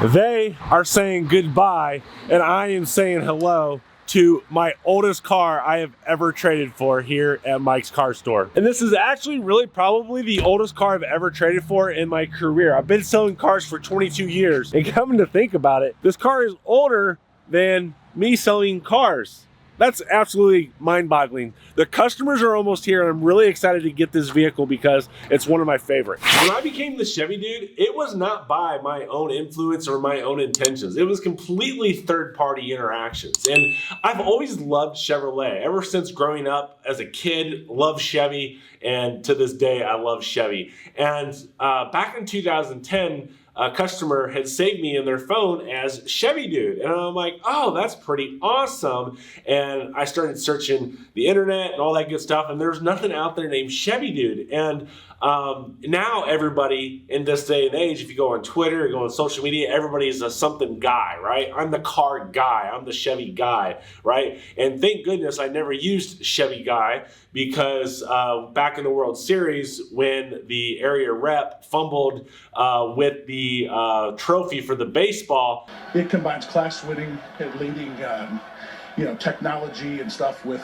They are saying goodbye, and I am saying hello to my oldest car I have ever traded for here at Mike's Car Store. And this is actually really probably the oldest car I've ever traded for in my career. I've been selling cars for 22 years, and coming to think about it, this car is older than me selling cars. That's absolutely mind-boggling. The customers are almost here, and I'm really excited to get this vehicle because it's one of my favorites. When I became the Chevy dude, it was not by my own influence or my own intentions. It was completely third-party interactions. And I've always loved Chevrolet. Ever since growing up as a kid, loved Chevy, and to this day, I love Chevy. And back in 2010, a customer had saved me in their phone as Chevy Dude. And I'm like, oh, that's pretty awesome. And I started searching the internet and all that good stuff, and there's nothing out there named Chevy Dude. And now everybody in this day and age, if you go on Twitter or go on social media, everybody's a something guy, right? I'm the car guy, I'm the Chevy guy, right? And thank goodness I never used Chevy guy, because back in the World Series, when the area rep fumbled with the trophy for the baseball. It combines class-winning and leading technology and stuff with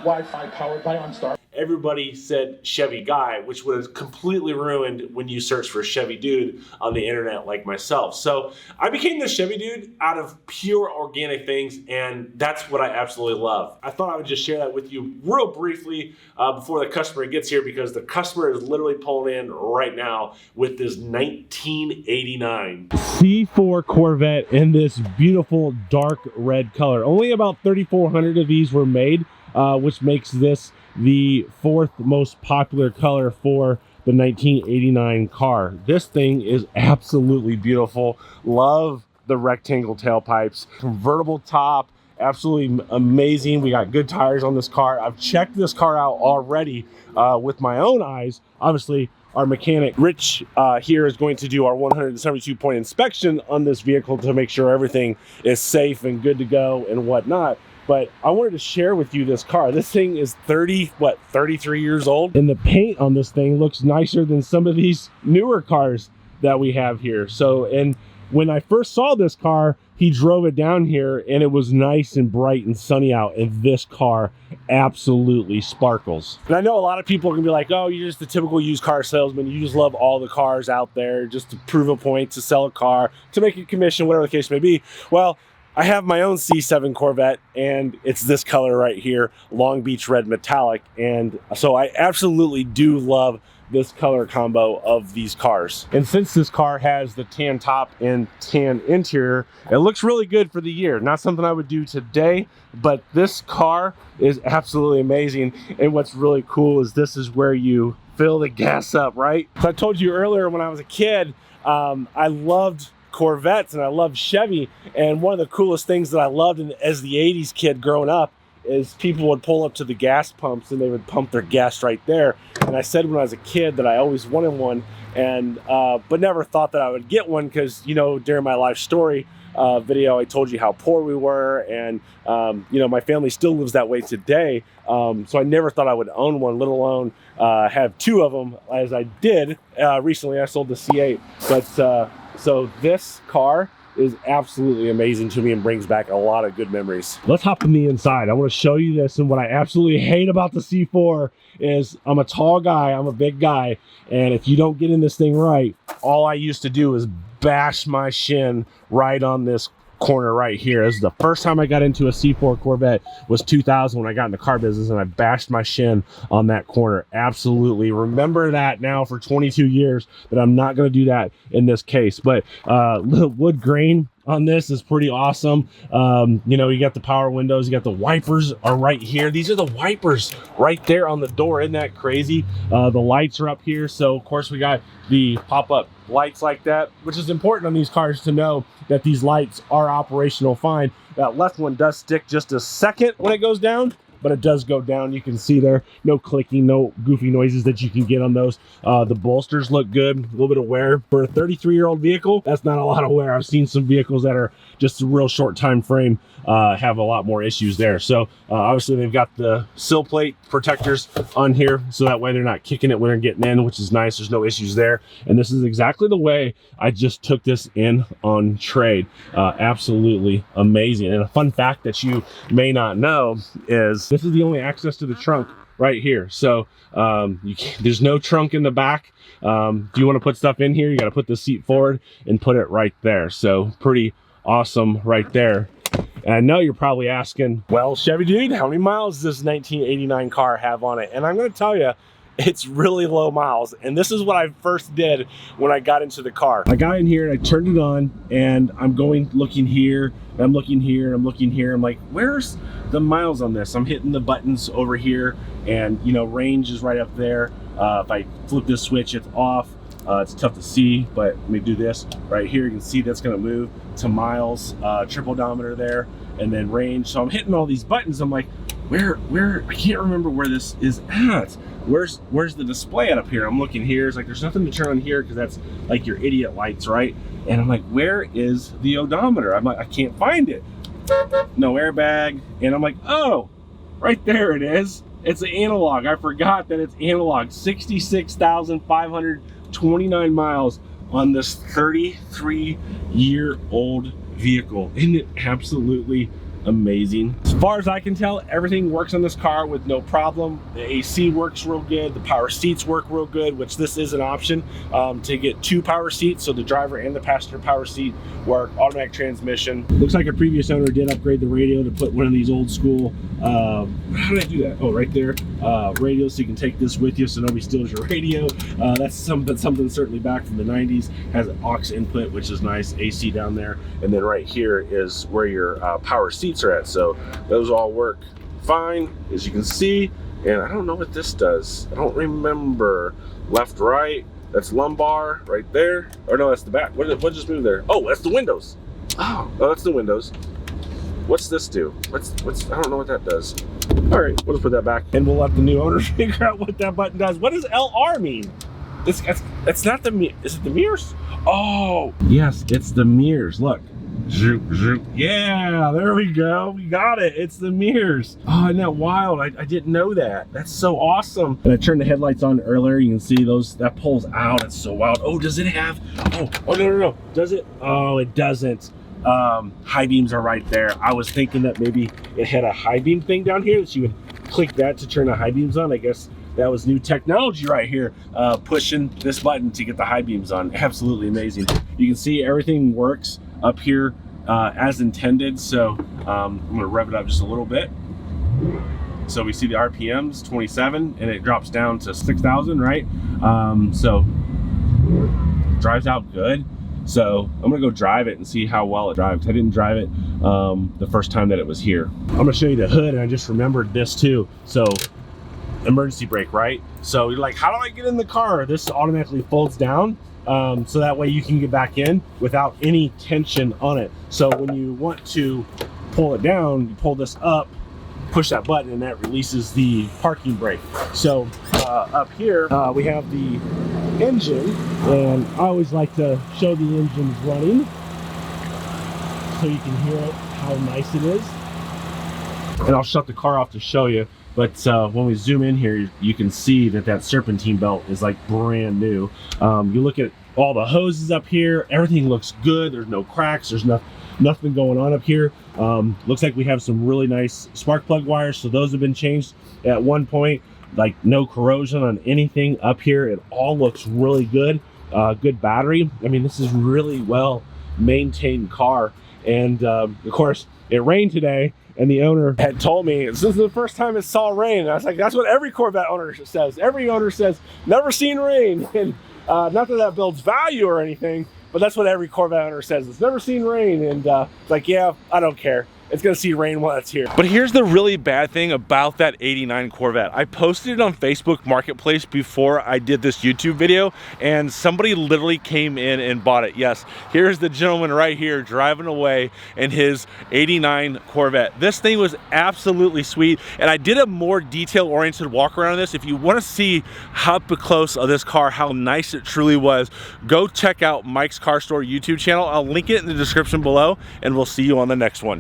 Wi-Fi powered by OnStar. Everybody said Chevy guy, which would have completely ruined when you search for Chevy Dude on the internet like myself. So I became the Chevy Dude out of pure organic things, and that's what I absolutely love. I thought I would just share that with you real briefly before the customer gets here, because the customer is literally pulling in right now with this 1989 C4 Corvette in this beautiful dark red color. Only about 3,400 of these were made, which makes this the fourth most popular color for the 1989 car. This thing is absolutely beautiful. Love the rectangle tailpipes, convertible top, absolutely amazing. We got good tires on this car. I've checked this car out already with my own eyes. Obviously, our mechanic Rich here is going to do our 172-point inspection on this vehicle to make sure everything is safe and good to go and whatnot. But I wanted to share with you this car. This thing is 33 years old, and the paint on this thing looks nicer than some of these newer cars that we have here. So, and when I first saw this car, he drove it down here and it was nice and bright and sunny out, and this car absolutely sparkles. And I know a lot of people are gonna be like, oh, you're just the typical used car salesman. You just love all the cars out there just to prove a point, to sell a car, to make a commission, whatever the case may be. Well, I have my own C7 Corvette, and it's this color right here, Long Beach Red Metallic. And so I absolutely do love this color combo of these cars. And since this car has the tan top and tan interior, it looks really good for the year. Not something I would do today, but this car is absolutely amazing. And what's really cool is this is where you fill the gas up, right? So I told you earlier, when I was a kid, I loved Corvettes and I loved Chevy, and one of the coolest things that I loved as the 80s kid growing up is people would pull up to the gas pumps and they would pump their gas right there. And I said when I was a kid that I always wanted one, and but never thought that I would get one, because during my life story video I told you how poor we were, and my family still lives that way today, so I never thought I would own one, let alone have two of them as I did. Recently I sold the C8, but so this car is absolutely amazing to me and brings back a lot of good memories. Let's hop in the inside. I want to show you this, and what I absolutely hate about the C4 is I'm a tall guy, I'm a big guy, and if you don't get in this thing right, all I used to do is bash my shin right on this corner right here. This is the first time I got into a C4 Corvette, was 2000, when I got in the car business, and I bashed my shin on that corner. Absolutely remember that now for 22 years, that I'm not going to do that in this case. But the wood grain on this is pretty awesome. You got the power windows, you got the wipers are right here. These are the wipers right there on the door. Isn't that crazy? The lights are up here, so of course we got the pop-up lights like that, which is important on these cars to know that these lights are operational fine. That left one does stick just a second when it goes down, but it does go down. You can see there, no clicking, no goofy noises that you can get on those. The bolsters look good, a little bit of wear. For a 33-year-old vehicle, that's not a lot of wear. I've seen some vehicles that are just a real short time frame have a lot more issues there. So obviously they've got the sill plate protectors on here, so that way they're not kicking it when they're getting in, which is nice. There's no issues there. And this is exactly the way I just took this in on trade. Absolutely amazing. And a fun fact that you may not know is this is the only access to the trunk right here. So there's no trunk in the back. If you want to put stuff in here, you got to put the seat forward and put it right there. So pretty awesome right there. And I know you're probably asking, well, Chevy dude, how many miles does this 1989 car have on it? And I'm going to tell you, it's really low miles. And this is what I first did when I got into the car. I got in here and I turned it on, and I'm looking here, and I'm looking here, and I'm looking here. I'm like, where's the miles on this? I'm hitting the buttons over here, and you know, range is right up there. If I flip this switch, it's off. It's tough to see, but let me do this right here. You can see that's going to move to miles, trip odometer there, and then range. So I'm hitting all these buttons. I'm like, where I can't remember where this is at. Where's the display at up here? I'm looking here. It's like there's nothing to turn on here because that's like your idiot lights, right? And I'm like, where is the odometer? I'm like, I can't find it. No airbag. And I'm like, oh, right there it is. It's an analog. I forgot that it's analog. 66,529 miles on this 33-year-old vehicle. Isn't it absolutely amazing? As far as I can tell, everything works on this car with no problem. The AC works real good. The power seats work real good, which this is an option to get 2 power seats, so the driver and the passenger power seat work. Automatic transmission. Looks like a previous owner did upgrade the radio to put one of these old school, how did I do that? Oh, right there. Radio, so you can take this with you so nobody steals your radio. That's something certainly back from the 90s. Has an aux input, which is nice. AC down there. And then right here is where your power seats are at. So those all work fine, as you can see. And I don't know what this does. I don't remember. Left, right. That's lumbar right there. Or no, that's the back. What just moved there? Oh, that's the windows. Oh, that's the windows. What's this do? What's I don't know what that does. All right, we'll just put that back, and we'll let the new owner figure out what that button does. What does LR mean? It's not the mirror. Is it the mirrors? Oh, yes, it's the mirrors. Look. Zoop, zoop. Yeah, there we go. We got it. It's the mirrors. Oh, isn't that wild? I didn't know that. That's so awesome. And I turned the headlights on earlier. You can see those, that pulls out. It's so wild. Oh, does it have, oh, no. Does it? Oh, it doesn't. High beams are right there. I was thinking that maybe it had a high beam thing down here that you would click that to turn the high beams on. I guess that was new technology right here, pushing this button to get the high beams on. Absolutely amazing. You can see everything works up here as intended. So I'm gonna rev it up just a little bit. So we see the RPMs 27 and it drops down to 6,000, right? So drives out good. So I'm gonna go drive it and see how well it drives. I didn't drive it the first time that it was here. I'm gonna show you the hood, and I just remembered this too. So emergency brake, right? So you're like, how do I get in the car? This automatically folds down. So that way you can get back in without any tension on it. So when you want to pull it down, you pull this up, push that button, and that releases the parking brake. So up here we have the engine, and I always like to show the engine's running so you can hear it, how nice it is. And I'll shut the car off to show you. But when we zoom in here, you can see that that serpentine belt is like brand new. You look at all the hoses up here, everything looks good. There's no cracks, there's nothing going on up here. Looks like we have some really nice spark plug wires, so those have been changed at one point. Like no corrosion on anything up here. It all looks really good. Good battery. I mean, this is really well maintained car. And of course, it rained today. And the owner had told me, this is the first time it saw rain. And I was like, that's what every Corvette owner says. Every owner says, never seen rain. And not that builds value or anything, but that's what every Corvette owner says. It's never seen rain. And it's like, yeah, I don't care. it's gonna see rain while it's here. But here's the really bad thing about that '89 Corvette. I posted it on Facebook Marketplace before I did this YouTube video, and somebody literally came in and bought it. Yes, here's the gentleman right here driving away in his '89 Corvette. This thing was absolutely sweet, and I did a more detail-oriented walk around on this. If you want to see how up close of this car, how nice it truly was, go check out Mike's Car Store YouTube channel. I'll link it in the description below, and we'll see you on the next one.